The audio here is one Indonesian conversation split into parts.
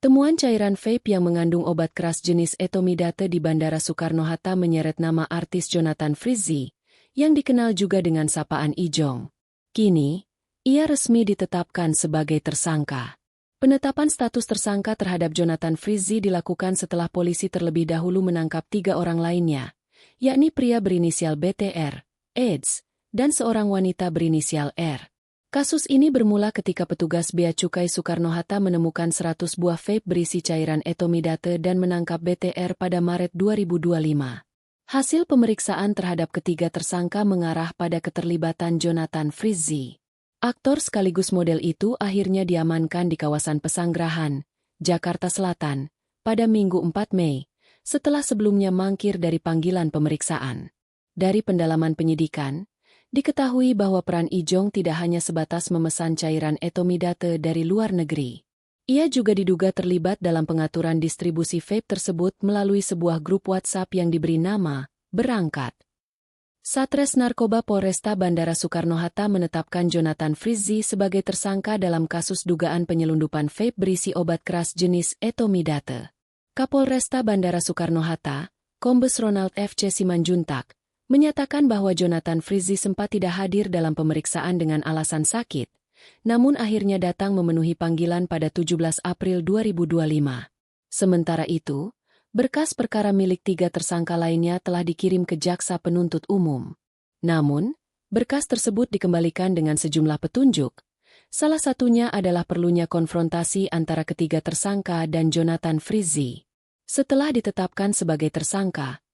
Temuan cairan vape yang mengandung obat keras jenis etomidate di Bandara Soekarno-Hatta menyeret nama artis Jonathan Frizzy, yang dikenal juga dengan sapaan Ijong. Kini, ia resmi ditetapkan sebagai tersangka. Penetapan status tersangka terhadap Jonathan Frizzy dilakukan setelah polisi terlebih dahulu menangkap 3 orang lainnya, yakni pria berinisial BTR, AIDS, dan seorang wanita berinisial R. Kasus ini bermula ketika petugas Bea Cukai Soekarno-Hatta menemukan 100 buah vape berisi cairan etomidate dan menangkap BTR pada Maret 2025. Hasil pemeriksaan terhadap ketiga tersangka mengarah pada keterlibatan Jonathan Frizzy. Aktor sekaligus model itu akhirnya diamankan di kawasan Pesanggerahan, Jakarta Selatan, pada Minggu 4 Mei, setelah sebelumnya mangkir dari panggilan pemeriksaan. Dari pendalaman penyidikan, diketahui bahwa peran Ijong tidak hanya sebatas memesan cairan etomidate dari luar negeri. Ia juga diduga terlibat dalam pengaturan distribusi vape tersebut melalui sebuah grup WhatsApp yang diberi nama Berangkat. Satres Narkoba Polresta Bandara Soekarno-Hatta menetapkan Jonathan Frizzy sebagai tersangka dalam kasus dugaan penyelundupan vape berisi obat keras jenis etomidate. Kapolresta Bandara Soekarno-Hatta, Kombes Ronald F. C. Simanjuntak, menyatakan bahwa Jonathan Frizzy sempat tidak hadir dalam pemeriksaan dengan alasan sakit, namun akhirnya datang memenuhi panggilan pada 17 April 2025. Sementara itu, berkas perkara milik 3 tersangka lainnya telah dikirim ke Jaksa Penuntut Umum. Namun, berkas tersebut dikembalikan dengan sejumlah petunjuk. Salah satunya adalah perlunya konfrontasi antara ketiga tersangka dan Jonathan Frizzy. Setelah ditetapkan sebagai tersangka,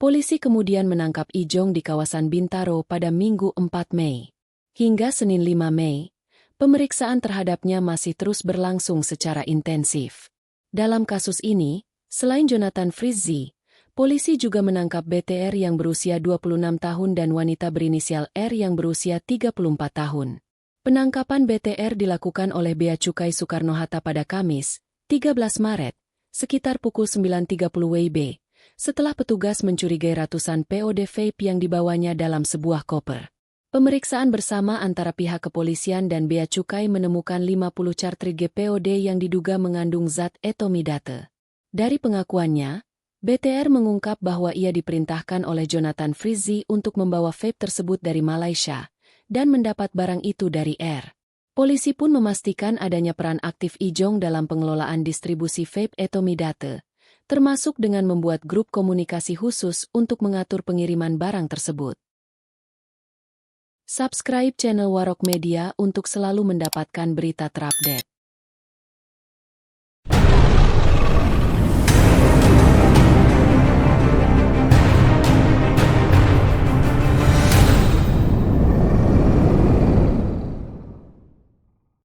polisi kemudian menangkap Ijong di kawasan Bintaro pada Minggu 4 Mei. Hingga Senin 5 Mei, pemeriksaan terhadapnya masih terus berlangsung secara intensif. Dalam kasus ini, selain Jonathan Frizzy, polisi juga menangkap BTR yang berusia 26 tahun dan wanita berinisial R yang berusia 34 tahun. Penangkapan BTR dilakukan oleh Bea Cukai Soekarno-Hatta pada Kamis, 13 Maret, sekitar pukul 9.30 WIB. Setelah petugas mencurigai ratusan POD vape yang dibawanya dalam sebuah koper. Pemeriksaan bersama antara pihak kepolisian dan Bea Cukai menemukan 50 cartridge POD yang diduga mengandung zat etomidate. Dari pengakuannya, BTR mengungkap bahwa ia diperintahkan oleh Jonathan Frizzy untuk membawa vape tersebut dari Malaysia dan mendapat barang itu dari R. Polisi pun memastikan adanya peran aktif Ijong dalam pengelolaan distribusi vape etomidate, termasuk dengan membuat grup komunikasi khusus untuk mengatur pengiriman barang tersebut. Subscribe channel Warok Media untuk selalu mendapatkan berita terupdate.